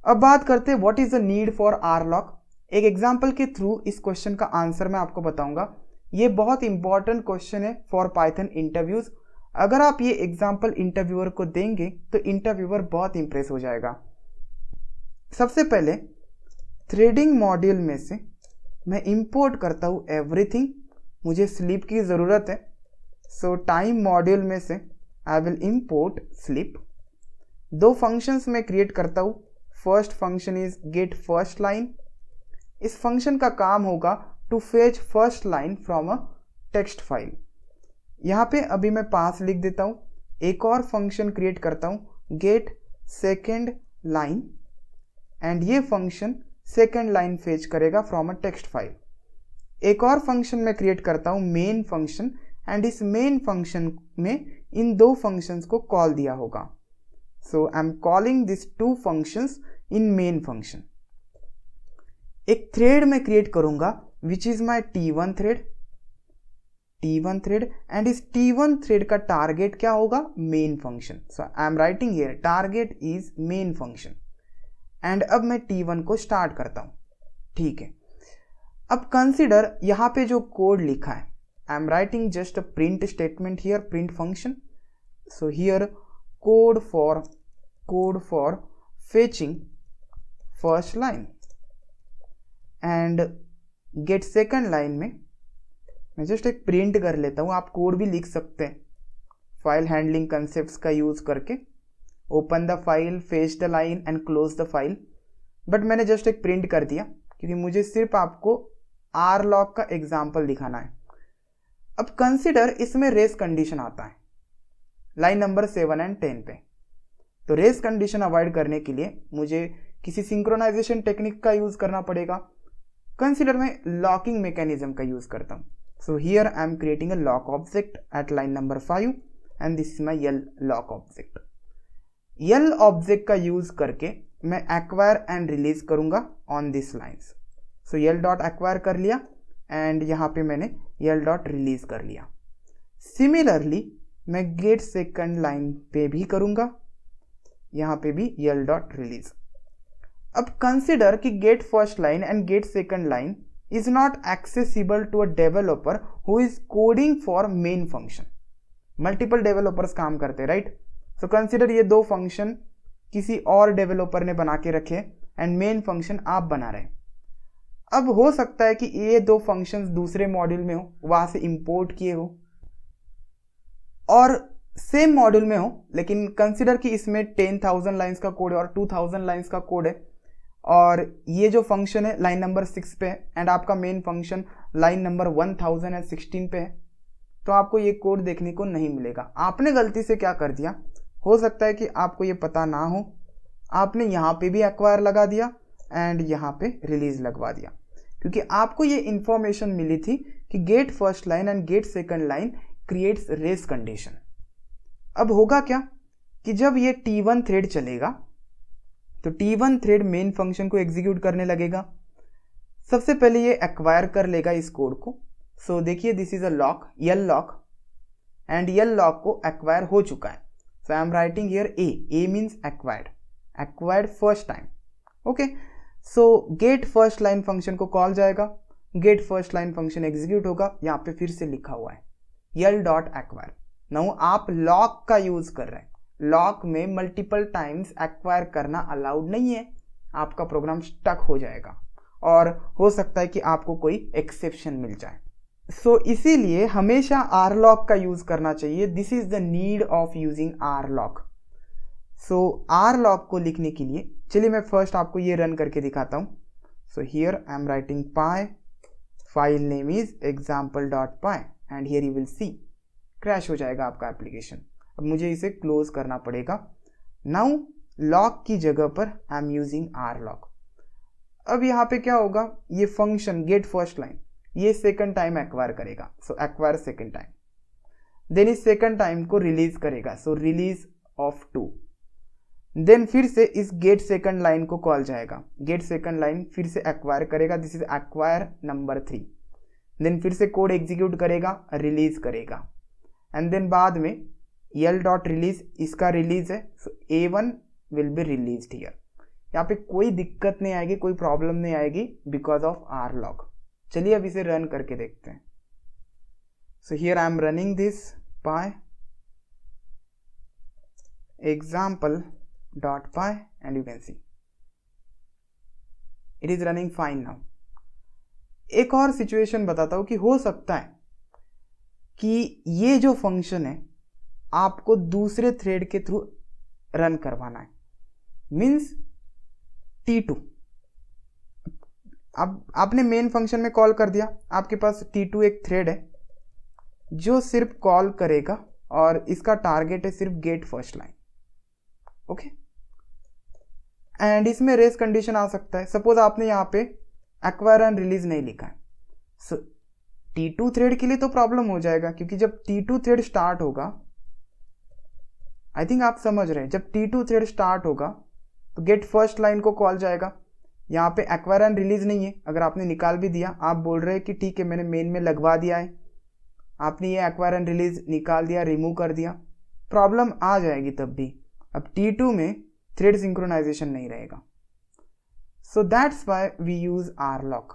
अब बात करते हैं what is the need for R lock. एक एग्जाम्पल के थ्रू इस क्वेश्चन का आंसर मैं आपको बताऊंगा। ये बहुत इंपॉर्टेंट क्वेश्चन है फॉर पाइथन इंटरव्यूज। अगर आप ये एग्जाम्पल इंटरव्यूअर को देंगे तो इंटरव्यूअर बहुत इंप्रेस हो जाएगा। सबसे पहले थ्रेडिंग मॉड्यूल में से मैं इंपोर्ट करता हूँ एवरीथिंग। मुझे स्लीप की ज़रूरत है, सो टाइम मॉड्यूल में से आई विल इंपोर्ट स्लीप। दो फंक्शंस में क्रिएट करता हूँ। First function is get first line. इस फंक्शन का काम होगा to fetch first line from a text file. यहाँ पे अभी मैं पास लिख देता हूँ। एक और फंक्शन क्रिएट करता हूँ गेट सेकेंड लाइन, एंड ये फंक्शन सेकेंड लाइन फेच करेगा फ्रॉम अ टेक्स्ट फाइल। एक और फंक्शन मैं क्रिएट करता हूँ मेन फंक्शन, एंड इस मेन फंक्शन में इन दो फंक्शंस को कॉल दिया होगा। So I am calling this two functions in main function. एक थ्रेड में क्रिएट करूंगा which is my T1 thread. And इस T1 थ्रेड का टारगेट क्या होगा? Main function. So I am writing here target is main function. And अब मैं T1 को स्टार्ट करता हूं। ठीक है, अब कंसिडर यहां पे जो कोड लिखा है, I am writing just a print statement here, print function. So here code for fetching first line and get second line में मैं जस्ट एक प्रिंट कर लेता हूं। आप कोड भी लिख सकते हैं फाइल हैंडलिंग कंसेप्ट्स का यूज करके। Open the file, fetch the line and close the file. But मैंने जस्ट एक प्रिंट कर दिया क्योंकि मुझे सिर्फ आपको आर लॉक का एग्जाम्पल दिखाना है। अब कंसिडर इसमें रेस कंडीशन आता है लाइन नंबर 7 एंड 10 पे। तो रेस कंडीशन अवॉइड करने के लिए मुझे किसी सिंक्रोनाइजेशन टेक्निक का यूज करना पड़ेगा। कंसिडर मैं लॉकिंग मैकेनिज्म का यूज करता हूं। So here I am creating a lock object at line number 5 and this is my L lock object. L object का यूज करके मैं एक्वायर एंड रिलीज करूंगा on this lines. So L dot acquire कर लिया and यहाँ पे मैंने यल dot release कर लिया। सिमिलरली मैं गेट सेकंड लाइन पे भी करूंगा, यहाँ पे भी यल डॉट रिलीज। अब कंसिडर कि get first line and get second line is not accessible to a developer who is coding for main function. Multiple developers काम करते हैं, राइट? सो कंसिडर ये दो फंक्शन किसी और डेवलपर ने बना के रखे एंड मेन फंक्शन आप बना रहे। अब हो सकता है कि ये दो फंक्शंस दूसरे मॉड्यूल में हो, वहां से इंपोर्ट किए हो, और सेम मॉड्यूल में हो, लेकिन कंसिडर कि इसमें 10,000 लाइंस का कोड है और 2,000 लाइंस का कोड है, और ये जो फंक्शन है लाइन नंबर 6 पे है एंड आपका मेन फंक्शन लाइन नंबर 1016 पे है, तो आपको ये कोड देखने को नहीं मिलेगा। आपने गलती से क्या कर दिया, हो सकता है कि आपको ये पता ना हो, आपने यहाँ पे भी एक्वायर लगा दिया एंड यहाँ पे रिलीज लगवा दिया, क्योंकि आपको ये इंफॉर्मेशन मिली थी कि get first line and get second line creates race condition. अब होगा क्या कि जब ये T1 थ्रेड चलेगा तो T1 थ्रेड मेन फंक्शन को एग्जीक्यूट करने लगेगा। सबसे पहले ये एक्वायर कर लेगा इस कोड को। सो देखिए this is a lock, L lock, and L lock को एक्वायर हो चुका है। So I am writing here a means acquired first time. Okay, so get first line function को कॉल जाएगा, get first line function execute होगा। यहाँ पे फिर से लिखा हुआ है यल डॉट एक्वायर। नाउ आप लॉक का यूज कर रहे हैं, लॉक में मल्टीपल टाइम्स एक्वायर करना अलाउड नहीं है, आपका प्रोग्राम स्टक हो जाएगा और हो सकता है कि आपको कोई एक्सेप्शन मिल जाए। सो इसीलिए हमेशा आर लॉक का यूज करना चाहिए। This is the need of using R lock. So R lock को लिखने के लिए चलिए मैं फर्स्ट आपको ये रन करके दिखाता हूं। So here I am writing py, file name is example.py and here you will see crash हो जाएगा आपका एप्लीकेशन। अब मुझे इसे क्लोज करना पड़ेगा। नाउ लॉक की जगह पर I am using R lock. अब यहाँ पे क्या होगा, ये फंक्शन गेट फर्स्ट लाइन ये सेकंड टाइम एक्वायर करेगा, so acquire second time, then इस सेकंड टाइम को रिलीज करेगा, सो रिलीज ऑफ 2, देन फिर से इस गेट सेकंड लाइन को कॉल जाएगा, गेट सेकंड लाइन फिर से एक्वायर करेगा, this is acquire number 3, then फिर से कोड एग्जीक्यूट करेगा, रिलीज करेगा, एंड देन बाद में यल डॉट रिलीज, इसका रिलीज है, सो A1 will be released here. यहाँ पे कोई दिक्कत नहीं आएगी, कोई प्रॉब्लम नहीं आएगी बिकॉज ऑफ आर लॉग। चलिए अब इसे रन करके देखते हैं। सो here I am running this py example.py and you can see it is running fine now। एक और सिचुएशन बताता हूं कि हो सकता है कि ये जो फंक्शन है आपको दूसरे थ्रेड के थ्रू रन करवाना है, मीन्स T2। अब आपने मेन फंक्शन में कॉल कर दिया, आपके पास T2 एक थ्रेड है जो सिर्फ कॉल करेगा और इसका टारगेट है सिर्फ gate first line. Okay, and इसमें रेस कंडीशन आ सकता है। सपोज आपने यहाँ पे एक्वायर एंड रिलीज नहीं लिखा है, सो T2 थ्रेड के लिए तो प्रॉब्लम हो जाएगा, क्योंकि जब T2 थ्रेड स्टार्ट होगा, आई थिंक आप समझ रहे हैं, जब T2 थ्रेड स्टार्ट होगा तो गेट फर्स्ट लाइन को कॉल जाएगा। यहाँ पे एक्वायर एंड रिलीज नहीं है, अगर आपने निकाल भी दिया, आप बोल रहे हैं कि ठीक है मैंने मेन में लगवा दिया है, आपने ये एक्वायर एंड रिलीज निकाल दिया, रिमूव कर दिया, प्रॉब्लम आ जाएगी तब भी। अब T2 में थ्रेड सिंक्रोनाइजेशन नहीं रहेगा, so that's why we use R lock.